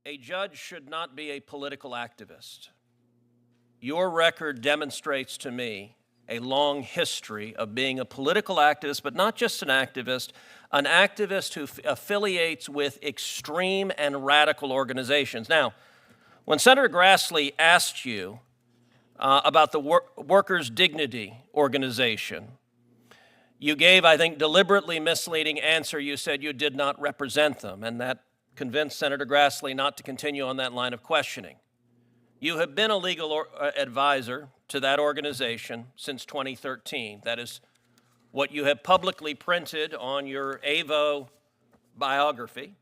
a judge should not be a political activist. Your record demonstrates to me a long history of being a political activist, but not just an activist who affiliates with extreme and radical organizations. Now, when Senator Grassley asked you about the Workers' Dignity Organization, you gave, I think, deliberately misleading answer. You said you did not represent them, and that convinced Senator Grassley not to continue on that line of questioning. You have been a legal advisor to that organization since 2013. That is what you have publicly printed on your AVO biography.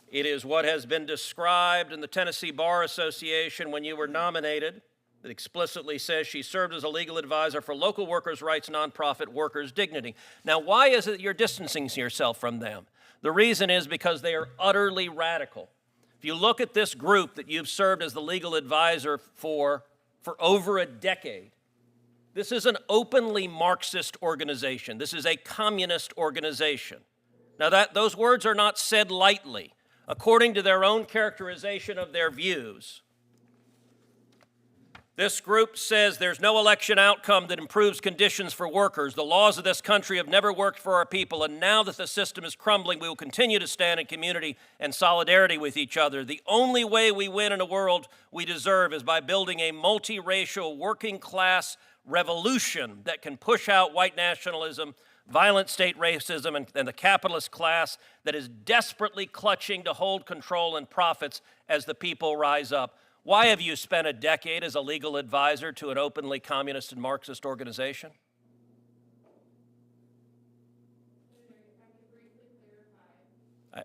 It is what has been described in the Tennessee Bar Association when you were nominated. It explicitly says she served as a legal advisor for local workers' rights nonprofit Workers' Dignity. Now, why is it you're distancing yourself from them? The reason is because they are utterly radical. If you look at this group that you've served as the legal advisor for over a decade, this is an openly Marxist organization. This is a communist organization. Now, those words are not said lightly. According to their own characterization of their views, this group says there's no election outcome that improves conditions for workers. The laws of this country have never worked for our people, and now that the system is crumbling, we will continue to stand in community and solidarity with each other. The only way we win in a world we deserve is by building a multiracial working class revolution that can push out white nationalism, violent state racism, and the capitalist class that is desperately clutching to hold control and profits as the people rise up. Why have you spent a decade as a legal advisor to an openly communist and Marxist organization?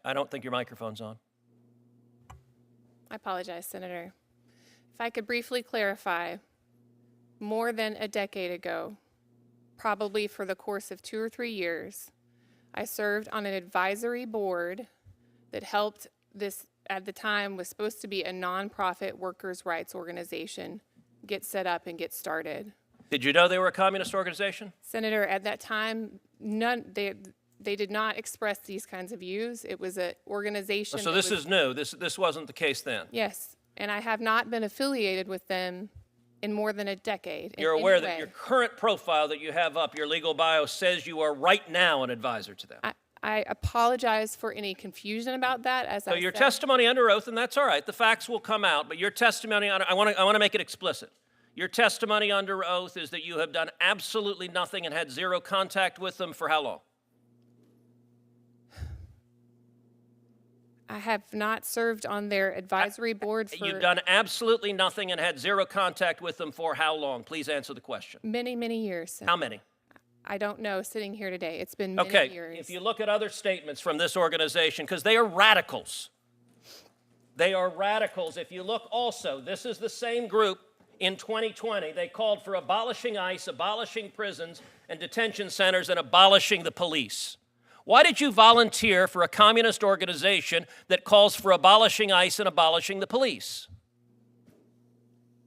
I don't think your microphone's on. I apologize, Senator. If I could briefly clarify, more than a decade ago, probably for the course of 2 or 3 years, I served on an advisory board that helped this, at the time, was supposed to be a nonprofit workers' rights organization get set up and get started. Did you know they were a communist organization? Senator, at that time, they did not express these kinds of views. It was an organization. So this is new. This wasn't the case then. Yes, and I have not been affiliated with them in more than a decade. You're aware that your current profile that you have up, your legal bio, says you are right now an advisor to them. I apologize for any confusion about that. So your testimony under oath, and that's all right, the facts will come out, but your testimony, I want to make it explicit. Your testimony under oath is that you have done absolutely nothing and had zero contact with them for how long? I have not served on their advisory board for... You've done absolutely nothing and had zero contact with them for how long? Please answer the question. Many, many years. Senator. How many? I don't know, sitting here today. It's been many years. If you look at other statements from this organization, because they are radicals. They are radicals. If you look also, this is the same group in 2020. They called for abolishing ICE, abolishing prisons and detention centers, and abolishing the police. Why did you volunteer for a communist organization that calls for abolishing ICE and abolishing the police?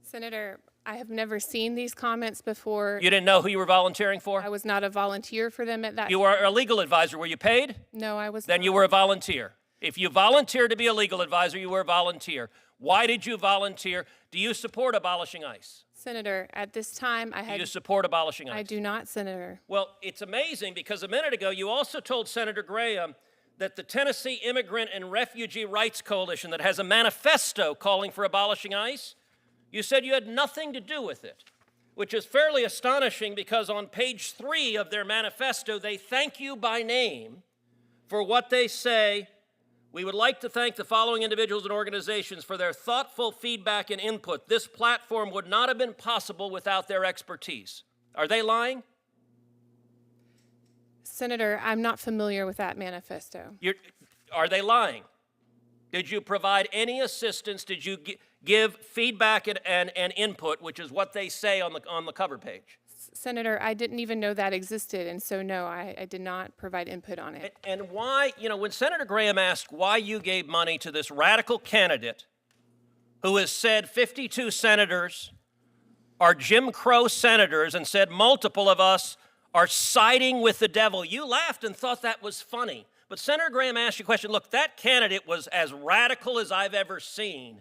Senator, I have never seen these comments before. You didn't know who you were volunteering for? I was not a volunteer for them at that time. You were a legal advisor. Were you paid? No, I was Then not. you were a volunteer. If you volunteered to be a legal advisor, you were a volunteer. Why did you volunteer? Do you support abolishing ICE? Senator, at this time, I had... Do you support abolishing ICE? I do not, Senator. Well, it's amazing because a minute ago you also told Senator Graham that the Tennessee Immigrant and Refugee Rights Coalition that has a manifesto calling for abolishing ICE, you said you had nothing to do with it, which is fairly astonishing because on page 3 of their manifesto, they thank you by name for what they say. We would like to thank the following individuals and organizations for their thoughtful feedback and input. This platform would not have been possible without their expertise. Are they lying? Senator, I'm not familiar with that manifesto. Are they lying? Did you provide any assistance? Did you give feedback and input, which is what they say on the cover page? Senator, I didn't even know that existed, and so no, I did not provide input on it. And why, when Senator Graham asked why you gave money to this radical candidate who has said 52 senators are Jim Crow senators and said multiple of us are siding with the devil, you laughed and thought that was funny. But Senator Graham asked you a question. Look, that candidate was as radical as I've ever seen.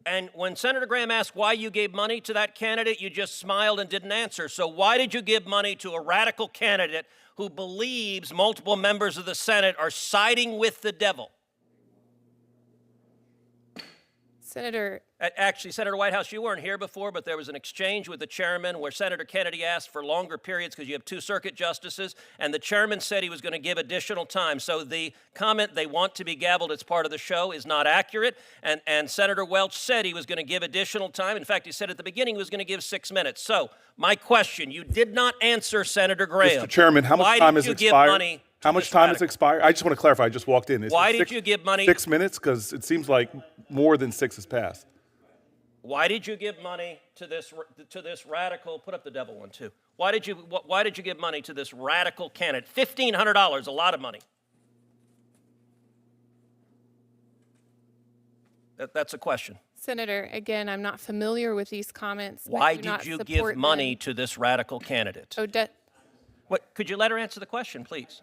And when Senator Graham asked why you gave money to that candidate, you just smiled and didn't answer. So why did you give money to a radical candidate who believes multiple members of the Senate are siding with the devil? Senator, Actually, Senator Whitehouse, you weren't here before, but there was an exchange with the chairman where Senator Kennedy asked for longer periods because you have 2 circuit justices, and the chairman said he was going to give additional time. So the comment, they want to be gavelled, it's part of the show, is not accurate, and Senator Welch said he was going to give additional time. In fact, he said at the beginning he was going to give 6 minutes. So my question, you did not answer Senator Graham. Mr. Chairman, how much time has expired? How much time has expired? I just want to clarify. I just walked in. Why did you give money? 6 minutes? Because it seems like more than 6 has passed. Why did you give money to this radical? Put up the devil one too. Why did you give money to this radical candidate? $1,500, a lot of money. That's a question. Senator, again, I'm not familiar with these comments. Why did you give money to this radical candidate? Odette. What? Could you let her answer the question, please?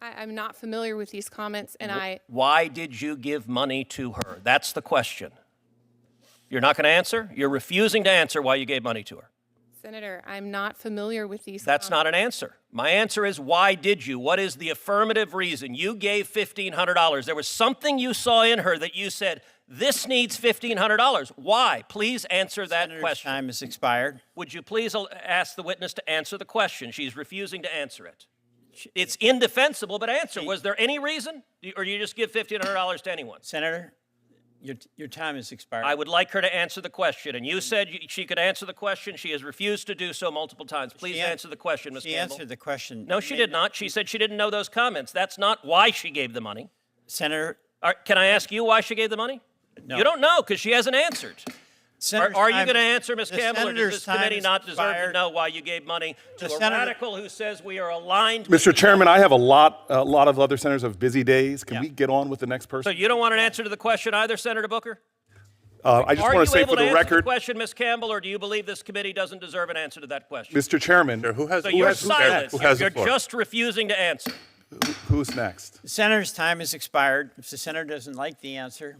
I'm not familiar with these comments, and Why did you give money to her? That's the question. You're not going to answer? You're refusing to answer why you gave money to her. Senator, I'm not familiar with these That's comments. not an answer. My answer is, why did you? What is the affirmative reason? You gave $1,500. There was something you saw in her that you said, this needs $1,500. Why? Please answer that question. Time has expired. Would you please ask the witness to answer the question? She's refusing to answer it. It's indefensible, but answer. Was there any reason? Or do you just give $1,500 to anyone? Senator, your time has expired. I would like her to answer the question. And you said she could answer the question. She has refused to do so multiple times. Please answer the question, Ms. She Campbell. answered the question. No, she did not. She said she didn't know those comments. That's not why she gave the money. Senator. Can I ask you why she gave the money? No. You don't know because she hasn't answered. Are you going to answer, Ms. Campbell, or does this committee not deserve to know why you gave money to a radical who says we are aligned with Mr. Chairman, I have a lot of other senators have busy days. Can we get on with the next So person? you don't want an answer to the question either, Senator Booker? I just want to say for the Are you able to answer the record, question, Ms. Campbell, or do you believe this committee doesn't deserve an answer to that question? Mr. Chairman, So you're silent. You're the floor? just refusing to answer. Who's next? The senator's time has expired. If the senator doesn't like the answer,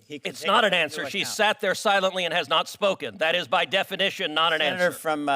he can It's take not it an into answer. She account. sat there silently and has not spoken. That is, by definition, not an Senator answer. from